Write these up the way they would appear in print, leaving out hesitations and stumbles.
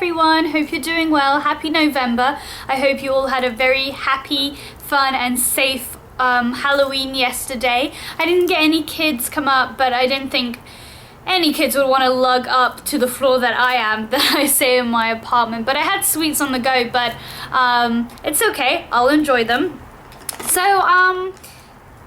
everyone, hope you're doing well. Happy November. I hope you all had a very happy, fun and safe Halloween yesterday. I didn't get any kids come up, but I didn't think any kids would want to lug up to the floor that I am, that I stay in my apartment. But I had sweets on the go, but it's okay, I'll enjoy them. So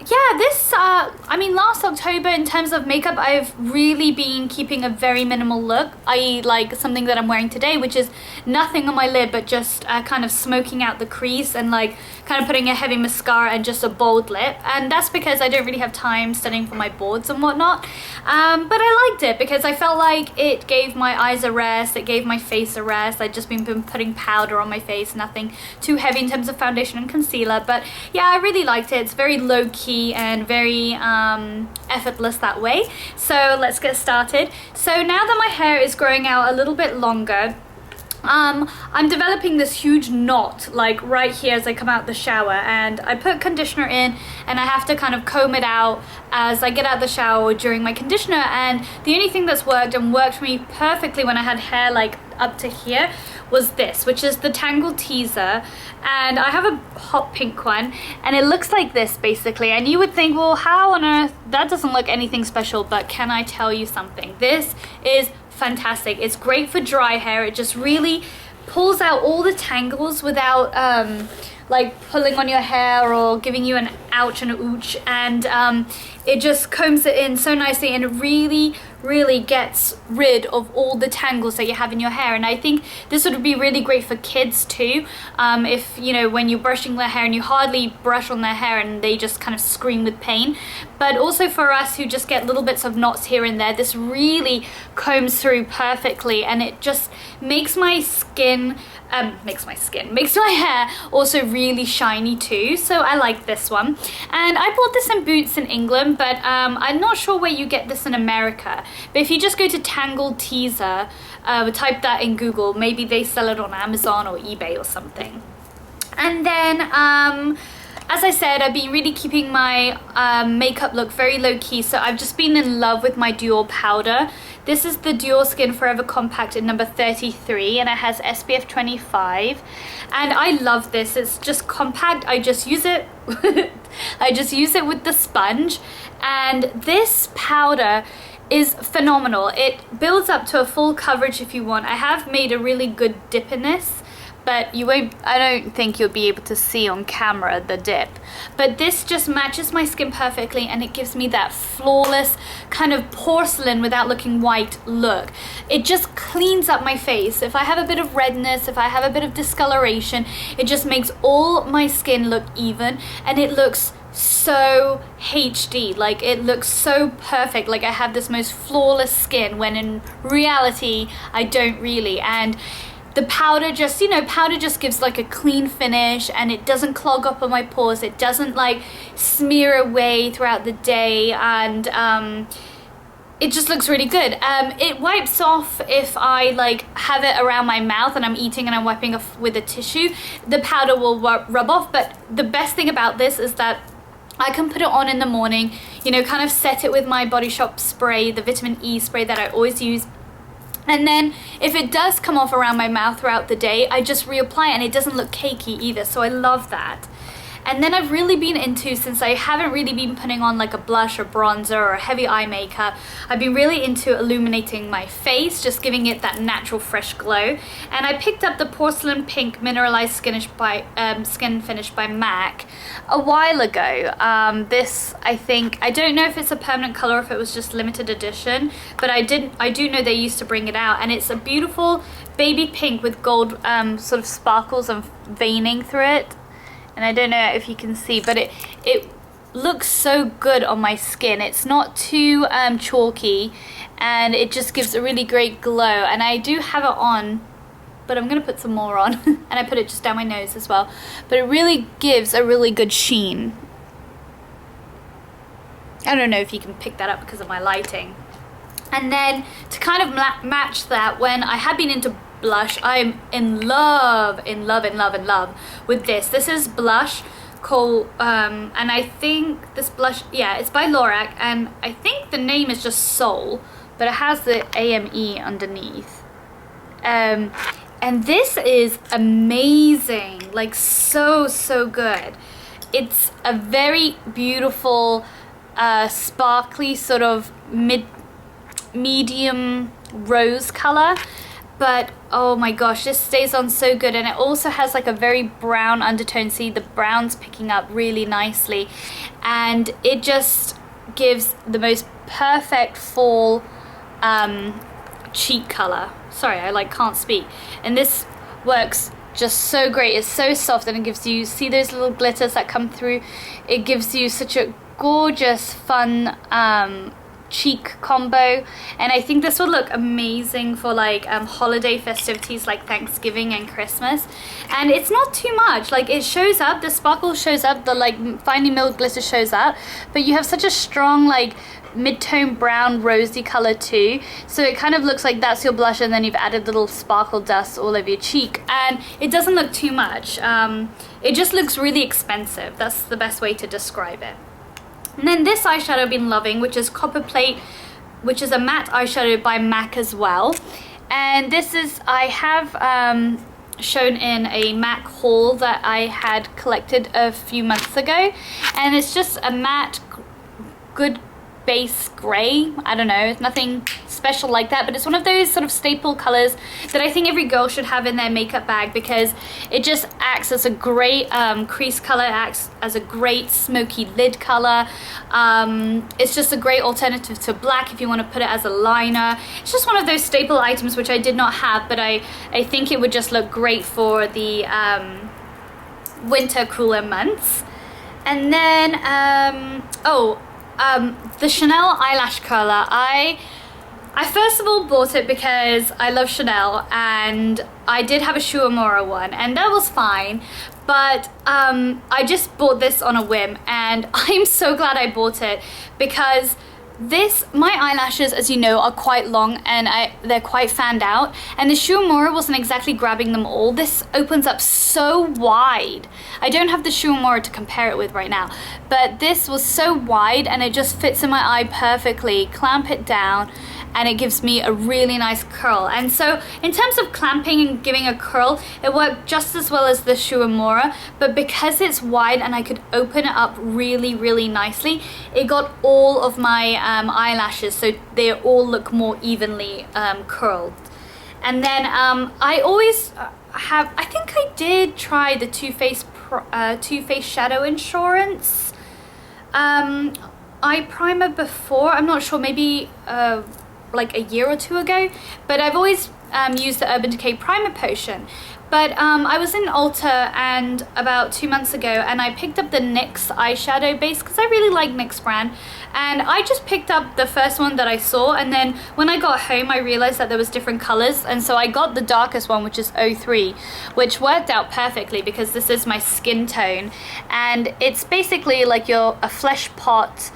yeah, this, I mean, last October in terms of makeup, I've really been keeping a very minimal look, i.e. like something that I'm wearing today, which is nothing on my lid, but just kind of smoking out the crease and like kind of putting a heavy mascara and just a bold lip. And that's because I don't really have time studying for my boards and whatnot. But I liked it because I felt like it gave my eyes a rest, it gave my face a rest. I'd just been putting powder on my face, nothing too heavy in terms of foundation and concealer. But yeah, I really liked it. It's very low-key and very effortless that way. So let's get started. So now that my hair is growing out a little bit longer, I'm developing this huge knot like right here as I come out the shower, and I put conditioner in and I have to kind of comb it out as I get out the shower during my conditioner. And the only thing that's worked and worked for me perfectly when I had hair like up to here was this, which is the Tangle Teezer, and I have a hot pink one and it looks like this basically. And you would think, well, how on earth, that doesn't look anything special, but can I tell you something? This is fantastic. It's great for dry hair. It just really pulls out all the tangles without like pulling on your hair or giving you an ouch and a ooch, and it just combs it in so nicely, and it really gets rid of all the tangles that you have in your hair. And I think this would be really great for kids too, if you know, when you're brushing their hair and you hardly brush on their hair and they just kind of scream with pain. But also for us who just get little bits of knots here and there, this really combs through perfectly, and it just makes my skin makes my hair also really shiny too. So I like this one, and I bought this in Boots in England, but I'm not sure where you get this in America. But if you just go to Tangle Teezer, type that in Google, maybe they sell it on Amazon or eBay or something. And then as I said, I've been really keeping my makeup look very low-key, so I've just been in love with my Dior powder. This is the Dior Skin Forever Compact in number 33, and it has SPF 25. And I love this. It's just compact. I just use it I just use it with the sponge, and this powder is phenomenal. It builds up to a full coverage if you want. I have made a really good dip in this, but you won't, I don't think you'll be able to see on camera the dip. But this just matches my skin perfectly, and it gives me that flawless kind of porcelain without looking white look. It just cleans up my face. If I have a bit of redness, if I have a bit of discoloration, it just makes all my skin look even, and it looks so HD, like it looks so perfect, like I have this most flawless skin, when in reality I don't really. And the powder just, you know, powder just gives like a clean finish, and it doesn't clog up on my pores. It doesn't like smear away throughout the day, and it just looks really good. It wipes off if I like have it around my mouth and I'm eating and I'm wiping off with a tissue. The powder will rub off, but the best thing about this is that I can put it on in the morning, you know, kind of set it with my Body Shop spray, the vitamin E spray that I always use. And then if it does come off around my mouth throughout the day, I just reapply it, and it doesn't look cakey either, so I love that. And then I've really been into, since I haven't really been putting on like a blush or bronzer or heavy eye makeup, I've been really into illuminating my face, just giving it that natural fresh glow. And I picked up the Porcelain Pink Mineralized Skin Finish by MAC a while ago. This, I think, I don't know if it's a permanent color or if it was just limited edition, but I do know they used to bring it out, and it's a beautiful baby pink with gold sort of sparkles and veining through it. And I don't know if you can see, but it looks so good on my skin. It's not too chalky, and it just gives a really great glow. And I do have it on, but I'm gonna put some more on. And I put it just down my nose as well. But it really gives a really good sheen. I don't know if you can pick that up because of my lighting. And then to kind of match that, when I had been into blush, I'm in love with this. This is blush called, and I think this blush, yeah, it's by Lorac, and I think the name is just Soul, but it has the AME underneath. And this is amazing, like so good. It's a very beautiful sparkly sort of medium rose color, but oh my gosh, this stays on so good. And it also has like a very brown undertone. See, the brown's picking up really nicely, and it just gives the most perfect fall cheek color. Sorry, I like can't speak. And this works just so great. It's so soft, and it gives you, see those little glitters that come through? It gives you such a gorgeous, fun cheek combo. And I think this will look amazing for like holiday festivities like Thanksgiving and Christmas. And it's not too much, like it shows up, the sparkle shows up, the like finely milled glitter shows up, but you have such a strong like mid-tone brown rosy color too, so it kind of looks like that's your blush, and then you've added little sparkle dust all over your cheek, and it doesn't look too much. It just looks really expensive. That's the best way to describe it. And then this eyeshadow I've been loving, which is Copperplate, which is a matte eyeshadow by MAC as well. And this is, I have shown in a MAC haul that I had collected a few months ago, and it's just a matte good base gray. I don't know, it's nothing special like that, but it's one of those sort of staple colors that I think every girl should have in their makeup bag, because it just acts as a great crease color, acts as a great smoky lid color. It's just a great alternative to black if you want to put it as a liner. It's just one of those staple items which I did not have, but I think it would just look great for the winter cooler months. And then the Chanel eyelash curler, I first of all bought it because I love Chanel, and I did have a Shuamura one, and that was fine, but I just bought this on a whim, and I'm so glad I bought it, because my eyelashes, as you know, are quite long, and they're quite fanned out, and the Shuamura wasn't exactly grabbing them all. This opens up so wide. I don't have the Shuamura to compare it with right now, but this was so wide, and it just fits in my eye perfectly. Clamp it down, and it gives me a really nice curl. And so in terms of clamping and giving a curl, it worked just as well as the Shuamura, but because it's wide and I could open it up really nicely, it got all of my eyelashes, so they all look more evenly curled. And then I always have, I think I did try the Too Faced Shadow Insurance eye primer before. I'm not sure, maybe like a year or two ago, but I've always used the Urban Decay Primer Potion. But I was in Ulta and about 2 months ago, and I picked up the NYX eyeshadow base because I really like NYX brand, and I just picked up the first one that I saw, and then when I got home I realized that there was different colors, and so I got the darkest one, which is 03, which worked out perfectly because this is my skin tone, and it's basically like a flesh pot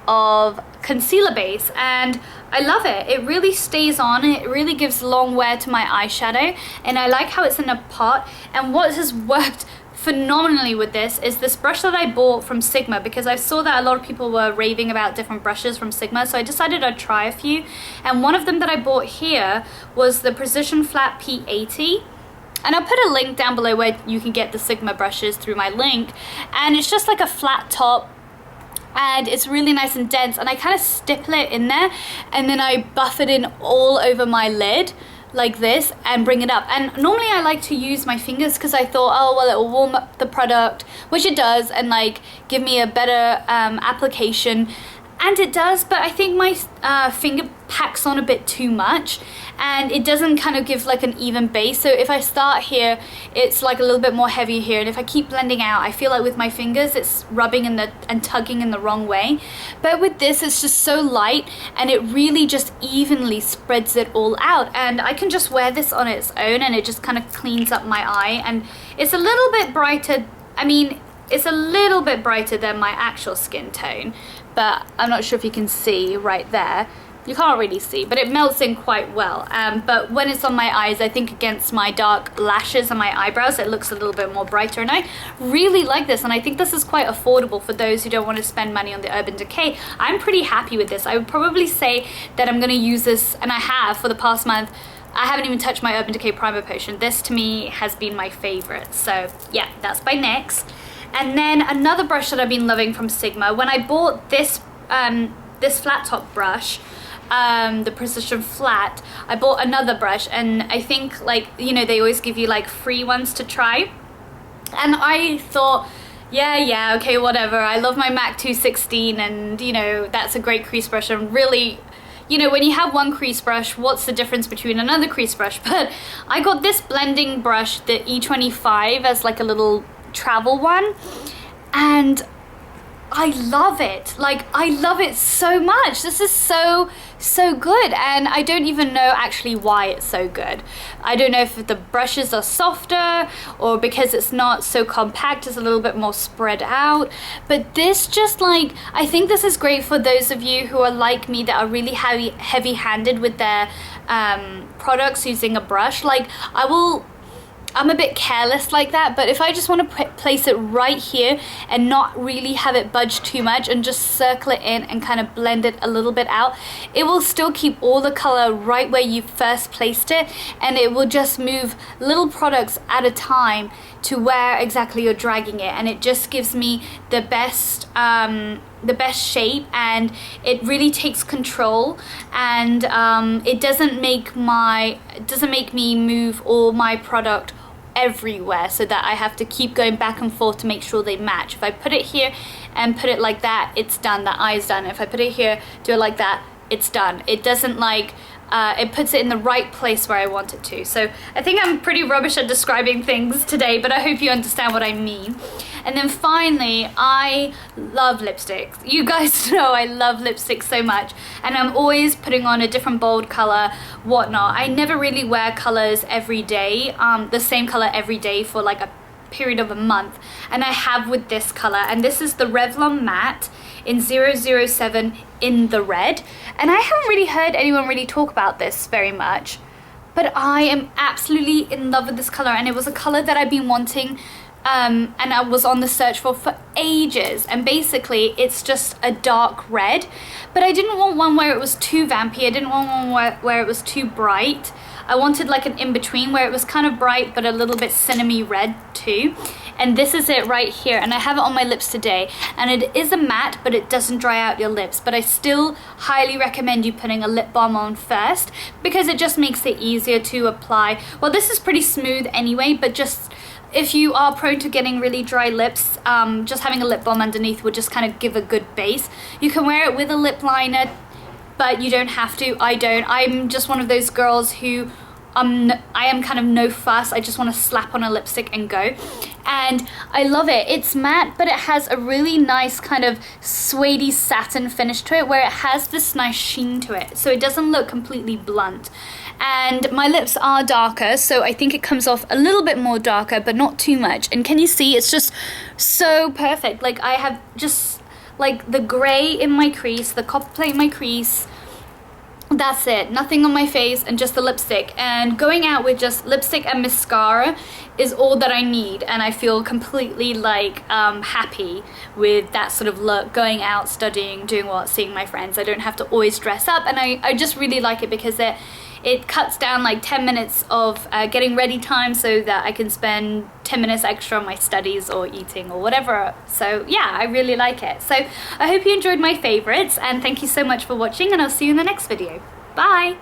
of concealer base, and I love it. It really stays on, it really gives long wear to my eyeshadow, and I like how it's in a pot. And what has worked phenomenally with this is this brush that I bought from Sigma, because I saw that a lot of people were raving about different brushes from Sigma, so I decided I'd try a few, and one of them that I bought here was the Precision Flat P80. And I'll put a link down below where you can get the Sigma brushes through my link, and it's just like a flat top, and it's really nice and dense, and I kind of stipple it in there, and then I buff it in all over my lid like this and bring it up. And normally I like to use my fingers because I thought, oh well, it will warm up the product, which it does, and like give me a better application, and it does, but I think my finger packs on a bit too much, and it doesn't kind of give like an even base. So if I start here, it's like a little bit more heavy here, and if I keep blending out, I feel like with my fingers it's rubbing and tugging in the wrong way. But with this, it's just so light, and it really just evenly spreads it all out, and I can just wear this on its own, and it just kind of cleans up my eye, and it's a little bit brighter. I mean, it's a little bit brighter than my actual skin tone, but I'm not sure if you can see right there. You can't really see, but it melts in quite well. But when it's on my eyes, I think against my dark lashes and my eyebrows, it looks a little bit more brighter, and I really like this, and I think this is quite affordable for those who don't want to spend money on the Urban Decay. I'm pretty happy with this. I would probably say that I'm going to use this, and I have for the past month, I haven't even touched my Urban Decay Primer Potion. This to me has been my favorite. So yeah, that's by NYX. And then another brush that I've been loving from Sigma, when I bought this this flat top brush, the Precision Flat, I bought another brush, and I think, like, you know, they always give you like free ones to try, and I thought, yeah, okay, whatever, I love my MAC 216, and you know, that's a great crease brush, and really, you know, when you have one crease brush, what's the difference between another crease brush? But I got this blending brush, the E25, as like a little travel one, and I love it. Like, I love it so much. This is so good, and I don't even know actually why it's so good. I don't know if the brushes are softer or because it's not so compact, it's a little bit more spread out, but this just, like, I think this is great for those of you who are like me that are really heavy-handed with their products using a brush. Like, I'm a bit careless like that, but if I just want to place it right here and not really have it budge too much and just circle it in and kind of blend it a little bit out, it will still keep all the color right where you first placed it, and it will just move little products at a time to where exactly you're dragging it, and it just gives me the best shape, and it really takes control, and it doesn't make me move all my product everywhere so that I have to keep going back and forth to make sure they match. If I put it here and put it like that, it's done, that eye's done. If I put it here, do it like that, it's done. It doesn't, like, it puts it in the right place where I want it to. So I think I'm pretty rubbish at describing things today, but I hope you understand what I mean. And then finally, I love lipsticks. You guys know I love lipsticks so much, and I'm always putting on a different bold color, whatnot. I never really wear colors every day, the same color every day for like a period of a month, and I have with this color, and this is the Revlon Matte in 007 in the red, and I haven't really heard anyone really talk about this very much, but I am absolutely in love with this color, and it was a color that I've been wanting, and I was on the search for ages, and basically it's just a dark red, but I didn't want one where it was too vampy, I didn't want one where it was too bright. I wanted like an in-between where it was kind of bright but a little bit cinnamony red too. And this is it right here, and I have it on my lips today, and it is a matte, but it doesn't dry out your lips, but I still highly recommend you putting a lip balm on first, because it just makes it easier to apply. Well, this is pretty smooth anyway, but just if you are prone to getting really dry lips, just having a lip balm underneath would just kind of give a good base. You can wear it with a lip liner, but you don't have to. I don't. I'm just one of those girls who I am kind of no fuss. I just want to slap on a lipstick and go. And I love it. It's matte, but it has a really nice kind of suede-y satin finish to it, where it has this nice sheen to it. So it doesn't look completely blunt. And my lips are darker, so I think it comes off a little bit more darker, but not too much. And can you see? It's just so perfect. Like, I have just like the gray in my crease, the Copperplate in my crease. That's it, nothing on my face, and just the lipstick. And going out with just lipstick and mascara is all that I need, and I feel completely like happy with that sort of look, going out, studying, doing what, seeing my friends. I don't have to always dress up, and I just really like it because it cuts down like 10 minutes of getting ready time, so that I can spend 10 minutes extra on my studies or eating or whatever. So yeah, I really like it. So I hope you enjoyed my favorites, and thank you so much for watching, and I'll see you in the next video. Bye!